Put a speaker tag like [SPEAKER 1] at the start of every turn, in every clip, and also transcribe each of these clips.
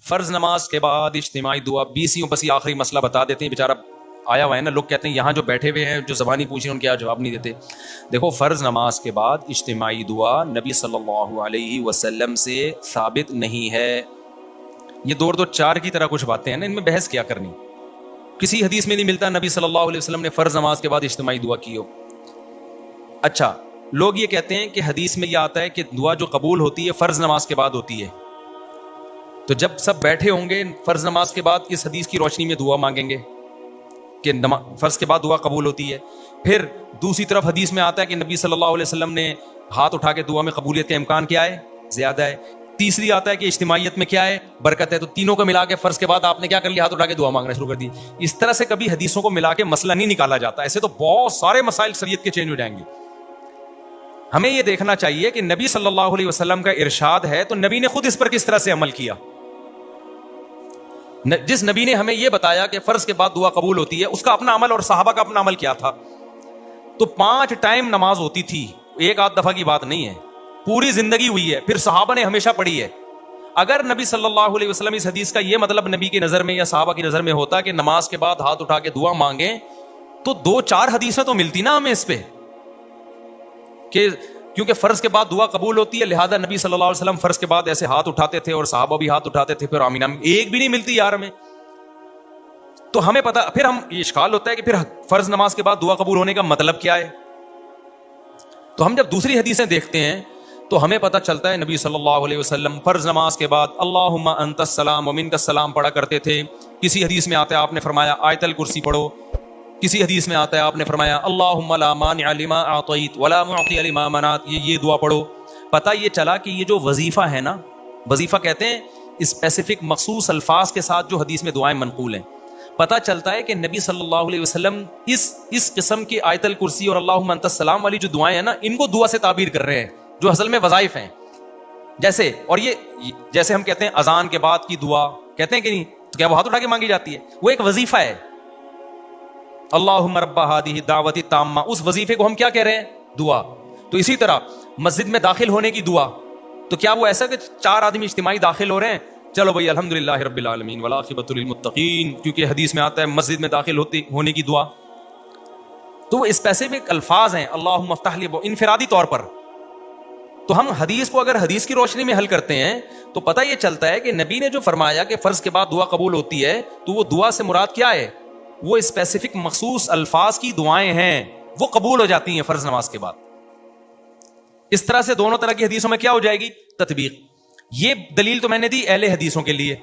[SPEAKER 1] فرض نماز کے بعد اجتماعی دعا 20 بس یہ آخری مسئلہ بتا دیتے ہیں. بیچارہ آیا ہوا ہے نا, لوگ کہتے ہیں یہاں جو بیٹھے ہوئے ہیں جو زبانی پوچھیں ان کے جواب نہیں دیتے. دیکھو, فرض نماز کے بعد اجتماعی دعا نبی صلی اللہ علیہ وسلم سے ثابت نہیں ہے. یہ دو چار کی طرح کچھ باتیں ہیں نا, ان میں بحث کیا کرنی. کسی حدیث میں نہیں ملتا نبی صلی اللہ علیہ وسلم نے فرض نماز کے بعد اجتماعی دعا کی ہو. اچھا, لوگ یہ کہتے ہیں کہ حدیث میں یہ آتا ہے کہ دعا جو قبول ہوتی ہے فرض نماز کے بعد ہوتی ہے. تو جب سب بیٹھے ہوں گے فرض نماز کے بعد اس حدیث کی روشنی میں دعا مانگیں گے کہ فرض کے بعد دعا قبول ہوتی ہے. پھر دوسری طرف حدیث میں آتا ہے کہ نبی صلی اللہ علیہ وسلم نے ہاتھ اٹھا کے دعا میں قبولیت کا امکان کیا ہے, زیادہ ہے. تیسری آتا ہے کہ اجتماعیت میں کیا ہے, برکت ہے. تو تینوں کو ملا کے فرض کے بعد آپ نے کیا کر لیا, ہاتھ اٹھا کے دعا مانگنا شروع کر دی. اس طرح سے کبھی حدیثوں کو ملا کے مسئلہ نہیں نکالا جاتا. ایسے تو بہت سارے مسائل شریعت کے چینج ہو جائیں گے. ہمیں یہ دیکھنا چاہیے کہ نبی صلی اللہ علیہ وسلم کا ارشاد ہے تو نبی نے خود اس پر کس طرح سے عمل کیا. جس نبی نے ہمیں یہ بتایا کہ فرض کے بعد دعا قبول ہوتی ہے, اس کا اپنا عمل اور صحابہ کا اپنا عمل کیا تھا. تو 5 ٹائم نماز ہوتی تھی, ایک آدھ دفعہ کی بات نہیں ہے, پوری زندگی ہوئی ہے, پھر صحابہ نے ہمیشہ پڑھی ہے. اگر نبی صلی اللہ علیہ وسلم اس حدیث کا یہ مطلب نبی کی نظر میں یا صحابہ کی نظر میں ہوتا کہ نماز کے بعد ہاتھ اٹھا کے دعا مانگیں, تو 2-4 حدیثیں تو ملتی نا ہمیں اس پہ, کہ کیونکہ فرض کے بعد دعا قبول ہوتی ہے لہذا نبی صلی اللہ علیہ وسلم فرض کے بعد ایسے ہاتھ اٹھاتے تھے اور صحابہ بھی ہاتھ اٹھاتے تھے. پھر آمین آمین ایک بھی نہیں ملتی یار ہمیں. تو ہمیں پتا, پھر ہم یہ اشکال ہوتا ہے کہ پھر فرض نماز کے بعد دعا قبول ہونے کا مطلب کیا ہے. تو ہم جب دوسری حدیثیں دیکھتے ہیں تو ہمیں پتہ چلتا ہے نبی صلی اللہ علیہ وسلم فرض نماز کے بعد اللہم انت السلام و منک السلام پڑھا کرتے تھے. کسی حدیث میں آتا ہے آپ نے فرمایا آیت الکرسی پڑھو. کسی حدیث میں آتا ہے آپ نے فرمایا اللہم لا مانع لما اعطیت ولا معطی لما منعت, یہ دعا پڑھو. پتہ یہ چلا کہ یہ جو وظیفہ ہے نا, وظیفہ کہتے ہیں اسپیسیفک مخصوص الفاظ کے ساتھ جو حدیث میں دعائیں منقول ہیں. پتہ چلتا ہے کہ نبی صلی اللہ علیہ وسلم اس قسم کی آیت الکرسی اور اللہم انت السلام والی جو دعائیں ہیں نا, ان کو دعا سے تعبیر کر رہے ہیں جو اصل میں وظائف ہیں. جیسے, اور یہ جیسے ہم کہتے ہیں اذان کے بعد کی دعا کہتے ہیں کہ نہیں, تو کیا وہ ہاتھ اٹھا کے مانگی جاتی ہے؟ وہ ایک وظیفہ ہے. اللہم رب ہذہ الدعوۃ التامہ, اس وظیفے کو ہم کیا کہہ رہے ہیں؟ دعا. تو اسی طرح مسجد میں داخل ہونے کی دعا, تو کیا وہ ایسا کہ 4 آدمی اجتماعی داخل ہو رہے ہیں, چلو بھائی الحمدللہ رب العالمین والعاقبۃ للمتقین, کیونکہ حدیث میں آتا ہے مسجد میں داخل ہونے کی دعا. تو وہ اسپیسیفک الفاظ ہیں اللہم افتح لی, انفرادی طور پر. تو ہم حدیث کو اگر حدیث کی روشنی میں حل کرتے ہیں تو پتہ یہ چلتا ہے کہ نبی نے جو فرمایا کہ فرض کے بعد دعا قبول ہوتی ہے, تو وہ دعا سے مراد کیا ہے؟ وہ اسپیسیفک مخصوص الفاظ کی دعائیں ہیں, وہ قبول ہو جاتی ہیں فرض نماز کے بعد. اس طرح سے دونوں طرح کی حدیثوں میں کیا ہو جائے گی؟ تطبیق. یہ دلیل تو میں نے دی اہل حدیثوں کے لیے.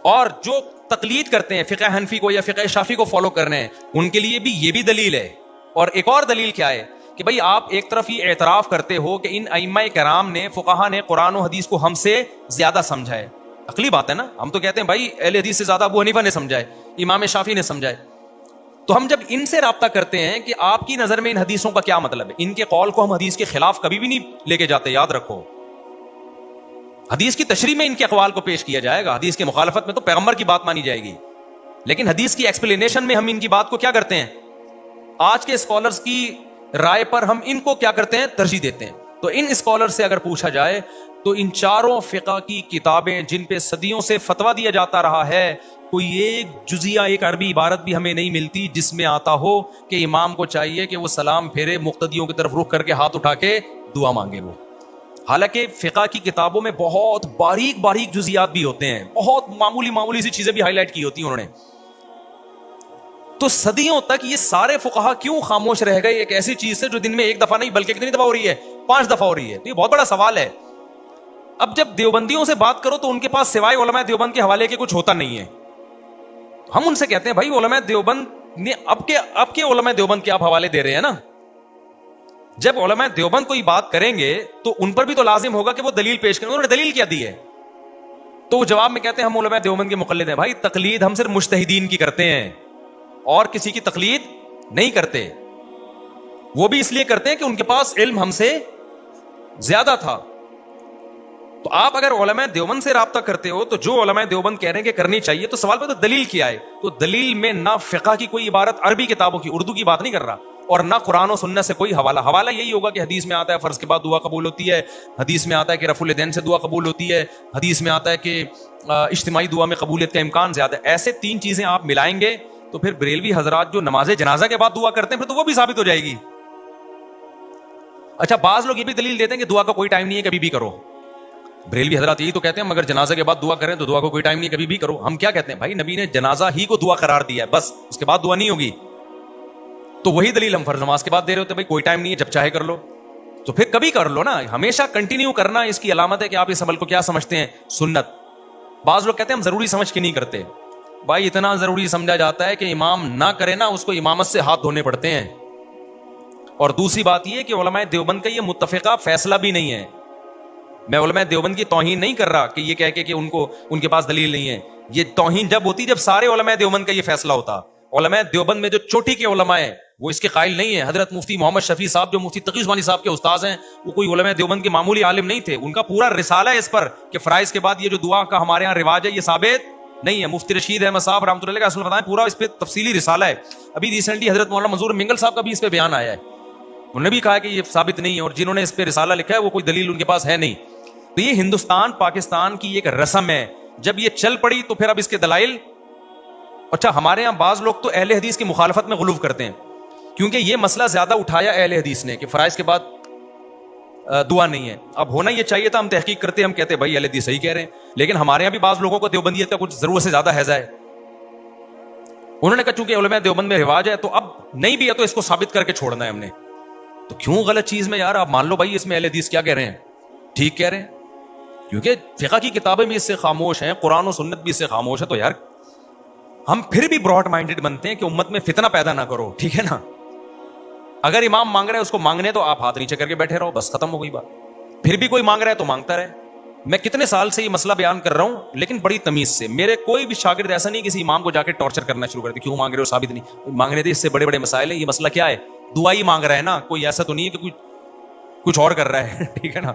[SPEAKER 1] اور جو تقلید کرتے ہیں فقہ حنفی کو یا فقہ شافعی کو فالو کر رہے ہیں, ان کے لیے بھی یہ بھی دلیل ہے. اور ایک اور دلیل کیا ہے کہ بھئی آپ ایک طرف یہ اعتراف کرتے ہو کہ ان ائمہ کرام نے, فقہا نے قرآن و حدیث کو ہم سے زیادہ سمجھا ہے. عقلی بات ہے نا, ہم تو کہتے ہیں بھائی اہل حدیث سے زیادہ ابو حنیفہ نے سمجھا ہے, امام شافعی نے سمجھا ہے. تو ہم جب ان سے رابطہ کرتے ہیں کہ آپ کی نظر میں ان حدیثوں کا کیا مطلب ہے, ان کے قول کو ہم حدیث کے خلاف کبھی بھی نہیں لے کے جاتے, یاد رکھو. حدیث کی تشریح میں ان کے اقوال کو پیش کیا جائے گا, حدیث کی مخالفت میں تو پیغمبر کی بات مانی جائے گی. لیکن حدیث کی ایکسپلینیشن میں ہم ان کی بات کو کیا کرتے ہیں, آج کے اسکالرز کی رائے پر ہم ان کو کیا کرتے ہیں, ترجیح دیتے ہیں. تو ان اسکالر سے اگر پوچھا جائے تو ان چاروں فقہ کی کتابیں جن پہ صدیوں سے فتویٰ دیا جاتا رہا ہے, کوئی ایک جزیہ, ایک عربی عبارت بھی ہمیں نہیں ملتی جس میں آتا ہو کہ امام کو چاہیے کہ وہ سلام پھیرے, مقتدیوں کی طرف رخ کر کے ہاتھ اٹھا کے دعا مانگے. وہ حالانکہ فقہ کی کتابوں میں بہت باریک باریک جزیات بھی ہوتے ہیں, بہت معمولی سی چیزیں بھی ہائی لائٹ کی ہوتی ہیں انہوں نے. تو صدیوں تک یہ سارے فقہا کیوں خاموش رہ گئے ایک ایسی چیز سے جو دن میں ایک دفعہ نہیں بلکہ کتنی دفعہ ہو رہی ہے, 5 دفعہ ہو رہی ہے. تو یہ بہت بڑا سوال ہے. اب جب دیوبندیوں سے بات کرو تو ان کے پاس سوائے علماء دیوبند کے حوالے کے کچھ ہوتا نہیں ہے. ہم ان سے کہتے ہیں بھائی علماء دیوبند نے اب کے علماء دیوبند کے آپ حوالے دے رہے ہیں نا, جب علماء دیوبند کوئی بات کریں گے تو ان پر بھی تو لازم ہوگا کہ وہ دلیل پیش کریں. انہوں نے دلیل کیا دی ہے؟ تو وہ جواب میں کہتے ہیں ہم علماء دیوبند کے مقلد ہیں. بھائی تقلید ہم صرف مجتہدین کی کرتے ہیں اور کسی کی تقلید نہیں کرتے. وہ بھی اس لیے کرتے ہیں کہ ان کے پاس علم ہم سے زیادہ تھا. تو آپ اگر علماء دیوبند سے رابطہ کرتے ہو تو جو علماء دیوبند کہہ رہے ہیں کہ کرنی چاہیے, تو سوال پہ تو دلیل کیا ہے. تو دلیل میں نہ فقہ کی کوئی عبارت عربی کتابوں کی, اردو کی بات نہیں کر رہا, اور نہ قرآن و سنت سے کوئی حوالہ یہی ہوگا کہ حدیث میں آتا ہے فرض کے بعد دعا قبول ہوتی ہے, حدیث میں آتا ہے کہ رفع الیدین سے دعا قبول ہوتی ہے, حدیث میں آتا ہے کہ اجتماعی دعا میں قبولیت کا امکان زیادہ ہے. ایسے 3 چیزیں آپ ملائیں گے تو پھر بریلوی حضرات جو نماز جنازہ کے بعد دعا کرتے ہیں پھر تو وہ بھی ثابت ہو جائے گی. اچھا بعض لوگ یہ بھی دلیل دیتے ہیں کہ دعا کا کوئی ٹائم نہیں ہے, کبھی بھی کرو. بریلوی حضرات یہی تو کہتے ہیں مگر جنازہ کے بعد دعا کریں تو دعا کو کوئی ٹائم نہیں ہے, کبھی بھی کرو. ہم کیا کہتے ہیں بھائی نبی نے جنازہ ہی کو دعا قرار دیا ہے, بس اس کے بعد دعا نہیں ہوگی. تو وہی دلیل ہم فرض نماز کے بعد دے رہے ہوتے ہیں, بھائی کوئی ٹائم نہیں ہے جب چاہے کر لو. تو پھر کبھی کر لو نا, ہمیشہ کنٹینیو کرنا اس کی علامت ہے کہ آپ اس عمل کو کیا سمجھتے ہیں, سنت. بعض لوگ کہتے ہیں ہم ضروری سمجھ کے نہیں کرتے. بھائی اتنا ضروری سمجھا جاتا ہے کہ امام نہ کرے نا اس کو امامت سے ہاتھ دھونے پڑتے ہیں. اور دوسری بات یہ کہ علماء دیوبند کا یہ متفقہ فیصلہ بھی نہیں ہے. میں علماء دیوبند کی توہین نہیں کر رہا کہ یہ کہہ کہ ان کے پاس دلیل نہیں ہے. یہ توہین جب ہوتی جب سارے علماء دیوبند کا یہ فیصلہ ہوتا. علماء دیوبند میں جو چوٹی کے علماء ہیں وہ اس کے قائل نہیں ہیں. حضرت مفتی محمد شفیع صاحب جو مفتی تقی عثمانی صاحب کے استاذ ہیں وہ کوئی علماء دیوبند کے معمولی عالم نہیں تھے. ان کا پورا رسالہ ہے اس پر کہ فرائض کے بعد یہ جو دعا کا ہمارے ہاں رواج ہے یہ ثابت نہیں ہے. مفتی رشید احمد صاحب رحمۃ اللہ علیہ کا اصل بتائیں پورا اس پہ تفصیلی رسالہ ہے. ابھی ریسنٹلی حضرت مولانا منظور منگل صاحب کا بھی اس پہ بیان آیا ہے, انہوں نے بھی کہا کہ یہ ثابت نہیں ہے, اور جنہوں نے اس پہ رسالہ لکھا ہے وہ کوئی دلیل ان کے پاس ہے نہیں. تو یہ ہندوستان پاکستان کی ایک رسم ہے, جب یہ چل پڑی تو پھر اب اس کے دلائل. اچھا ہمارے ہاں بعض لوگ تو اہل حدیث کی مخالفت میں غلو کرتے ہیں کیونکہ یہ مسئلہ زیادہ اٹھایا اہل حدیث نے کہ فرائض کے بعد دعا نہیں ہے. اب ہونا یہ چاہیے تھا, ہم تحقیق کرتے ہم کہتے بھائی اہل حدیث صحیح کہہ رہے ہیں, لیکن ہمارے یہاں بھی بعض لوگوں کو دیوبندیت کا کچھ ضرورت سے زیادہ حیضہ ہے. انہوں نے کہا چونکہ علماء دیوبند میں رواج ہے تو اب نہیں بھی ہے تو اس کو ثابت کر کے چھوڑنا ہے ہم نے. تو کیوں غلط چیز میں یار, آپ مان لو بھائی اس میں اہل حدیث کیا کہہ رہے ہیں, ٹھیک کہہ رہے ہیں, کیونکہ فقہ کی کتابیں بھی اس سے خاموش ہیں, قرآن و سنت بھی اس سے خاموش ہے. تو یار ہم پھر بھی براڈ مائنڈڈ بنتے ہیں کہ امت میں فتنہ پیدا نہ کرو, ٹھیک ہے نا. اگر امام مانگ رہا ہے اس کو مانگنے تو آپ ہاتھ نیچے کر کے بیٹھے رہو, بس ختم ہو گئی بات. پھر بھی کوئی مانگ رہا ہے تو مانگتا رہے. میں کتنے سال سے یہ مسئلہ بیان کر رہا ہوں لیکن بڑی تمیز سے. میرے کوئی بھی شاگرد ایسا نہیں کسی امام کو جا کے ٹارچر کرنا شروع کر دے, کیوں مانگ رہے ہو, ثابت نہیں. مانگنے تھے اس سے بڑے بڑے مسائل ہیں. یہ مسئلہ کیا ہے, دعا ہی مانگ رہا ہے نا, کوئی ایسا تو نہیں ہے کہ کچھ اور کر رہا ہے, ٹھیک ہے نا.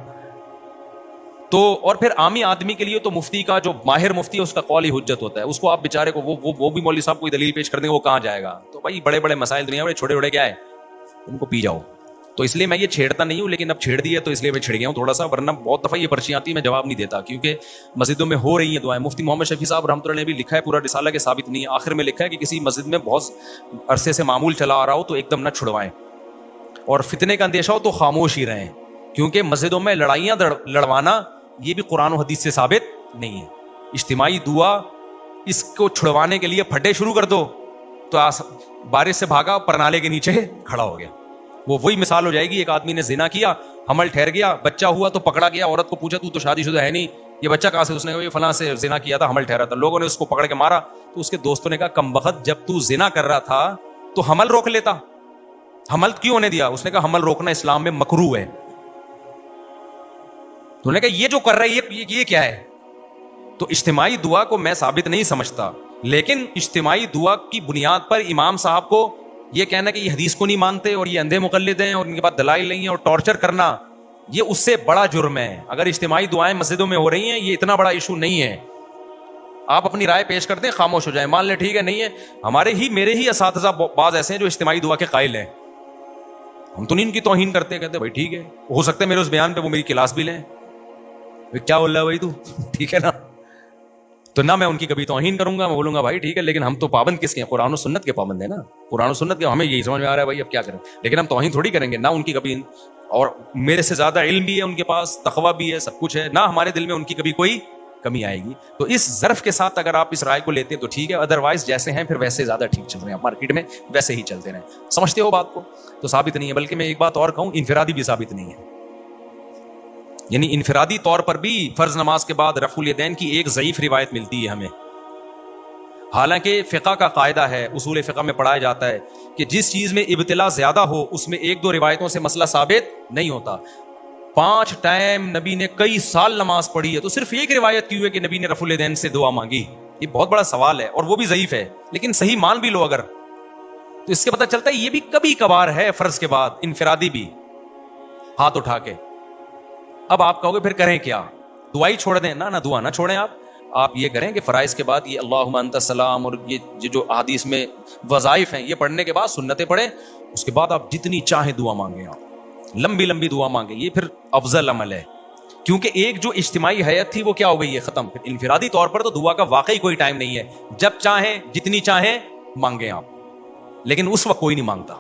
[SPEAKER 1] تو اور پھر عامی آدمی کے لیے تو مفتی کا جو ماہر مفتی ہے اس کا قول ہی حجت ہوتا ہے. اس کو آپ بیچارے کو وہ بھی مولوی صاحب کوئی دلیل پیش کر دیں گے, وہ کہاں جائے گا. تو بھائی بڑے بڑے مسائل دنیا میں, چھوٹے چھوٹے کیا ہے ان کو پی جاؤ. تو اس لیے میں یہ چھیڑتا نہیں ہوں, لیکن اب چھیڑ دیا تو اس لیے میں چھڑ گیا ہوں تھوڑا سا, ورنہ بہت دفعہ یہ پرچیاں آتی ہیں میں جواب نہیں دیتا کیونکہ مسجدوں میں ہو رہی ہیں دعائیں. مفتی محمد شفیع صاحب رحمۃ اللہ نے بھی لکھا ہے پورا رسالہ کہ ثابت نہیں ہے. آخر میں لکھا ہے کہ کسی مسجد میں بہت عرصے سے معمول چلا آ رہا ہو تو ایک دم نہ چھڑوائیں, اور فتنے کا اندیشہ ہو تو خاموش ہی رہیں, کیونکہ مسجدوں میں لڑائیاں لڑوانا یہ بھی قرآن و حدیث سے ثابت نہیں ہے. اجتماعی دعا اس کو چھڑوانے کے لیے پھڈے شروع کر دو تو بارش سے بھاگا پرنالے کے نیچے کھڑا ہو گیا. وہی مثال ہو جائے گی, ایک آدمی نے زنا کیا, حمل ٹھہر گیا, بچہ ہوا تو پکڑا گیا. عورت کو پوچھا تو شادی شدہ ہے نہیں, یہ بچہ کہاں سے, اس نے کہا یہ فلاں سے زنا کیا تھا, حمل ٹھہرا تھا. لوگوں نے اس کو پکڑ کے مارا تو اس کے دوستوں نے کہا کمبخت, جب تو زنا کر رہا تھا تو حمل روک لیتا, حمل کیوں ہونے دیا. اس نے کہا حمل روکنا اسلام میں مکروہ ہے. تو نے کہا یہ جو کر رہا ہے یہ کیا ہے. تو اجتماعی دعا کو میں ثابت نہیں سمجھتا, لیکن اجتماعی دعا کی بنیاد پر امام صاحب کو یہ کہنا کہ یہ حدیث کو نہیں مانتے اور یہ اندھے مقلد ہیں اور ان کے پاس دلائل نہیں ہے اور ٹارچر کرنا, یہ اس سے بڑا جرم ہے. اگر اجتماعی دعائیں مسجدوں میں ہو رہی ہیں یہ اتنا بڑا ایشو نہیں ہے. آپ اپنی رائے پیش کرتے ہیں, خاموش ہو جائیں, مان لیں ٹھیک ہے نہیں ہے. میرے ہی اساتذہ بعض ایسے ہیں جو اجتماعی دعا کے قائل ہیں. ہم تو نہیں ان کی توہین کرتے, کہتے بھائی ٹھیک ہے, ہو سکتا ہے میرے اس بیان پہ وہ میری کلاس بھی لیں. کیا بول رہا ہے بھائی تو, ٹھیک ہے نا. تو نہ میں ان کی کبھی توہین کروں گا, میں بولوں گا بھائی ٹھیک ہے, لیکن ہم تو پابند کس کے ہیں, قرآن و سنت کے پابند ہیں نا. قرآن و سنت کے ہمیں یہی سمجھ میں آ رہا ہے بھائی اب کیا کریں, لیکن ہم توہین تھوڑی کریں گے. نہ ان کی کبھی, اور میرے سے زیادہ علم بھی ہے ان کے پاس, تقویٰ بھی ہے, سب کچھ ہے, نہ ہمارے دل میں ان کی کبھی کوئی کمی آئے گی. تو اس ظرف کے ساتھ اگر آپ اس رائے کو لیتے ہیں تو ٹھیک ہے, ادروائز جیسے ہیں پھر ویسے زیادہ ٹھیک چل رہے ہیں مارکیٹ میں, ویسے ہی چلتے رہیں. سمجھتے ہو بات کو, تو ثابت نہیں ہے. بلکہ میں ایک بات اور کہوں, انفرادی بھی ثابت نہیں ہے. یعنی انفرادی طور پر بھی فرض نماز کے بعد رفع الیدین کی ایک ضعیف روایت ملتی ہے ہمیں. حالانکہ فقہ کا قاعدہ ہے, اصول فقہ میں پڑھایا جاتا ہے کہ جس چیز میں ابتلا زیادہ ہو اس میں ایک دو روایتوں سے مسئلہ ثابت نہیں ہوتا. 5 ٹائم نبی نے کئی سال نماز پڑھی ہے, تو صرف ایک روایت کی ہوئی ہے کہ نبی نے رفع الیدین سے دعا مانگی. یہ بہت بڑا سوال ہے, اور وہ بھی ضعیف ہے, لیکن صحیح مان بھی لو اگر, تو اس کے پتہ چلتا ہے یہ بھی کبھی کبھار ہے فرض کے بعد انفرادی بھی ہاتھ اٹھا کے. اب آپ کہو گے پھر کریں کیا, دعائی چھوڑ دیں؟ نہ دعا نہ چھوڑیں آپ. آپ یہ کریں کہ فرائض کے بعد یہ اللہم انت السلام اور یہ جو احادیث میں وظائف ہیں یہ پڑھنے کے بعد سنتیں پڑھیں، اس کے بعد آپ جتنی چاہیں دعا مانگیں، آپ لمبی لمبی دعا مانگیں، یہ پھر افضل عمل ہے، کیونکہ ایک جو اجتماعی حیت تھی وہ کیا ہو گئی ہے، ختم۔ پھر انفرادی طور پر تو دعا کا واقعی کوئی ٹائم نہیں ہے، جب چاہیں جتنی چاہیں مانگیں آپ، لیکن اس وقت کوئی نہیں مانگتا۔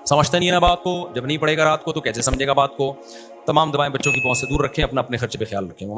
[SPEAKER 1] سمجھتا نہیں ہے نا بات کو، جب نہیں پڑھے گا رات کو تو کیسے سمجھے گا بات کو۔ تمام دعائیں بچوں کی پہنچ سے دور رکھیں، اپنا اپنے خرچے پہ خیال رکھیں۔